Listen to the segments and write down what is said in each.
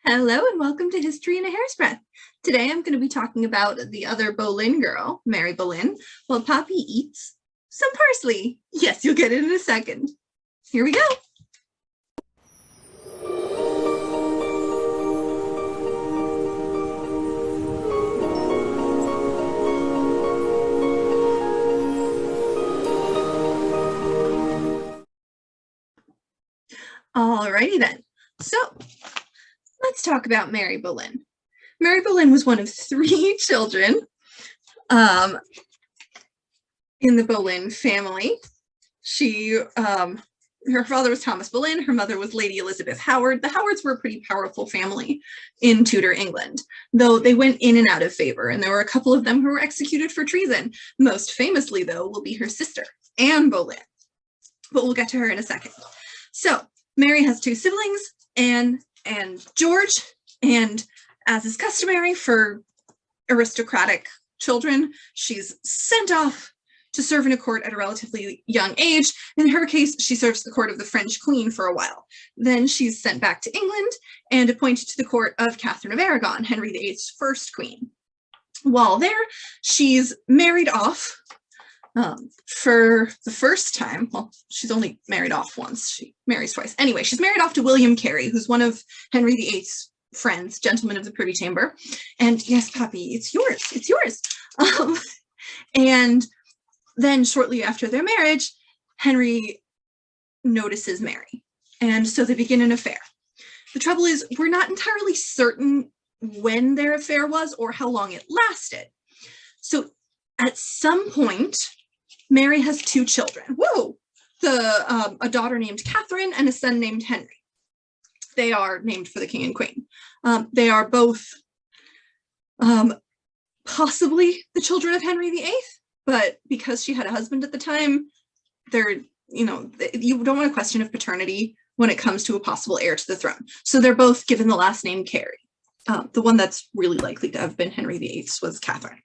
Hello and welcome to History in a Hair's Breadth. Today I'm going to be talking about the other Boleyn girl, Mary Boleyn, while Poppy eats some parsley. Yes, you'll get it in a second. Here we go. Alrighty then. So let's talk about Mary Boleyn. Mary Boleyn was one of 3 children in the Boleyn family. Her father was Thomas Boleyn, her mother was Lady Elizabeth Howard. The Howards were a pretty powerful family in Tudor England, though they went in and out of favor, and there were a couple of them who were executed for treason. Most famously, though, will be her sister, Anne Boleyn, but we'll get to her in a second. So Mary has 2 siblings, Anne and George, and as is customary for aristocratic children, she's sent off to serve in a court at a relatively young age. In her case, she serves the court of the French Queen for a while. Then she's sent back to England and appointed to the court of Catherine of Aragon, Henry VIII's first queen. While there, she's married off for the first time. Well, she's only married off once. She marries twice. Anyway, she's married off to William Carey, who's one of Henry VIII's friends, gentleman of the Privy Chamber. And yes, Poppy, it's yours. It's yours. And then shortly after their marriage, Henry notices Mary. And so they begin an affair. The trouble is, we're not entirely certain when their affair was or how long it lasted. So at some point, Mary has 2 children. Whoa! A daughter named Catherine and a son named Henry. They are named for the king and queen. They are both possibly the children of Henry VIII, but because she had a husband at the time, you don't want a question of paternity when it comes to a possible heir to the throne. So they're both given the last name Carey. The one that's really likely to have been Henry VIII's was Catherine.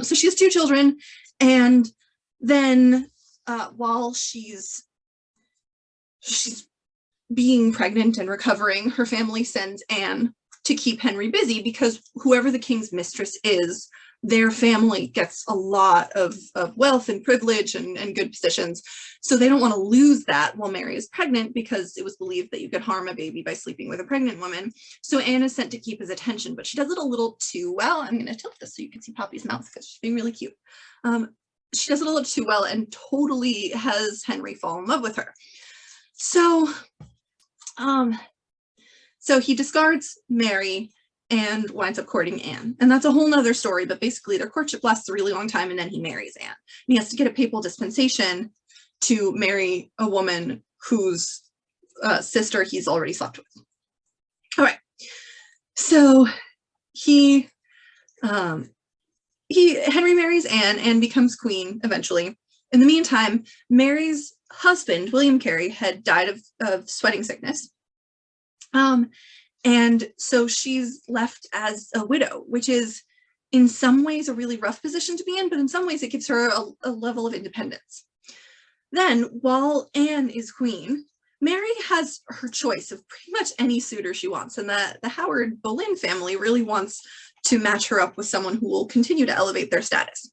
So she has 2 children, and then while she's being pregnant and recovering, her family sends Anne to keep Henry busy because whoever the king's mistress is, their family gets a lot of wealth and privilege and good positions. So they don't want to lose that while Mary is pregnant, because it was believed that you could harm a baby by sleeping with a pregnant woman. So Anne is sent to keep his attention, but she does it a little too well. I'm going to tilt this so you can see Poppy's mouth because she's being really cute. She does it a little too well and totally has Henry fall in love with her. So he discards Mary and winds up courting Anne. And that's a whole nother story, but basically their courtship lasts a really long time, and then he marries Anne. And he has to get a papal dispensation to marry a woman whose sister he's already slept with. All right. So Henry marries Anne and becomes queen eventually. In the meantime, Mary's husband, William Carey, had died of sweating sickness. And so she's left as a widow, which is in some ways a really rough position to be in, but in some ways it gives her a level of independence. Then, while Anne is queen, Mary has her choice of pretty much any suitor she wants, and the Howard Boleyn family really wants to match her up with someone who will continue to elevate their status.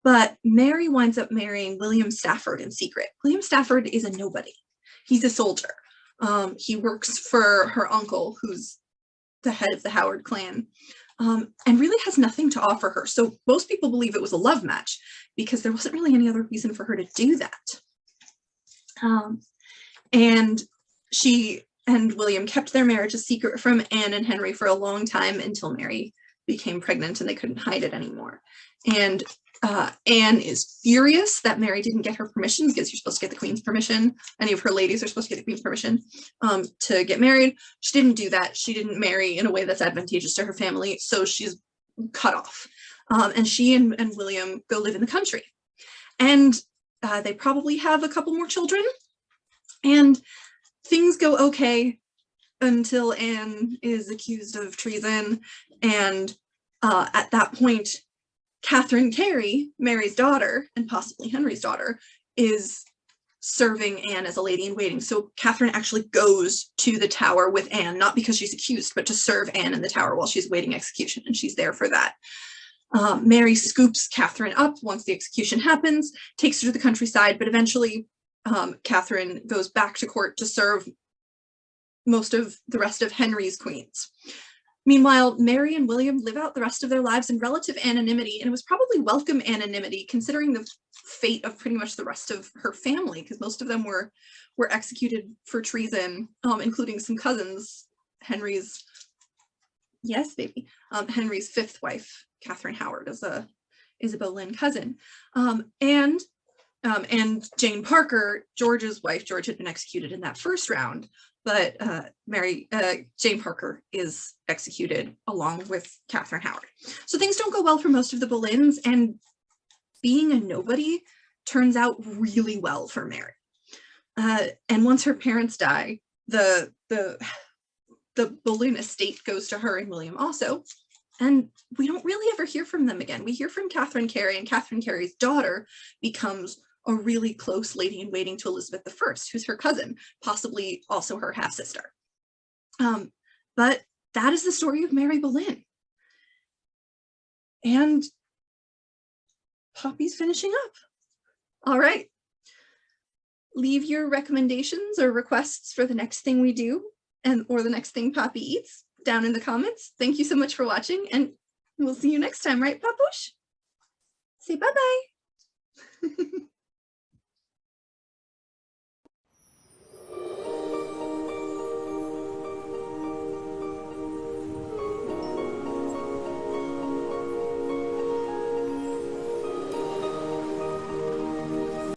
But Mary winds up marrying William Stafford in secret. William Stafford is a nobody. He's a soldier. He works for her uncle, who's the head of the Howard clan, and really has nothing to offer her. So most people believe it was a love match because there wasn't really any other reason for her to do that. And she and William kept their marriage a secret from Anne and Henry for a long time until Mary became pregnant and they couldn't hide it anymore. And Anne is furious that Mary didn't get her permission, because you're supposed to get the queen's permission. Any of her ladies are supposed to get the queen's permission to get married. She didn't do that. She didn't marry in a way that's advantageous to her family, so she's cut off. And she and William go live in the country. And they probably have a couple more children. And things go okay until Anne is accused of treason. And at that point, Catherine Carey, Mary's daughter, and possibly Henry's daughter, is serving Anne as a lady in waiting. So Catherine actually goes to the Tower with Anne, not because she's accused, but to serve Anne in the Tower while she's waiting execution, and she's there for that. Mary scoops Catherine up once the execution happens, takes her to the countryside, but eventually Catherine goes back to court to serve most of the rest of Henry's queens. Meanwhile, Mary and William live out the rest of their lives in relative anonymity, and it was probably welcome anonymity considering the fate of pretty much the rest of her family, because most of them were executed for treason, including some cousins. Henry's fifth wife, Catherine Howard, is a Boleyn cousin, and Jane Parker, George's wife. George had been executed in that first round, but Jane Parker is executed along with Catherine Howard. So things don't go well for most of the Boleyns, and being a nobody turns out really well for Mary. And once her parents die, the Boleyn estate goes to her and William also, and we don't really ever hear from them again. We hear from Catherine Carey, and Catherine Carey's daughter becomes a really close lady in waiting to Elizabeth I, who's her cousin, possibly also her half-sister. But that is the story of Mary Boleyn. And Poppy's finishing up. All right. Leave your recommendations or requests for the next thing we do or the next thing Poppy eats down in the comments. Thank you so much for watching, and we'll see you next time, right, Papush? Say bye-bye.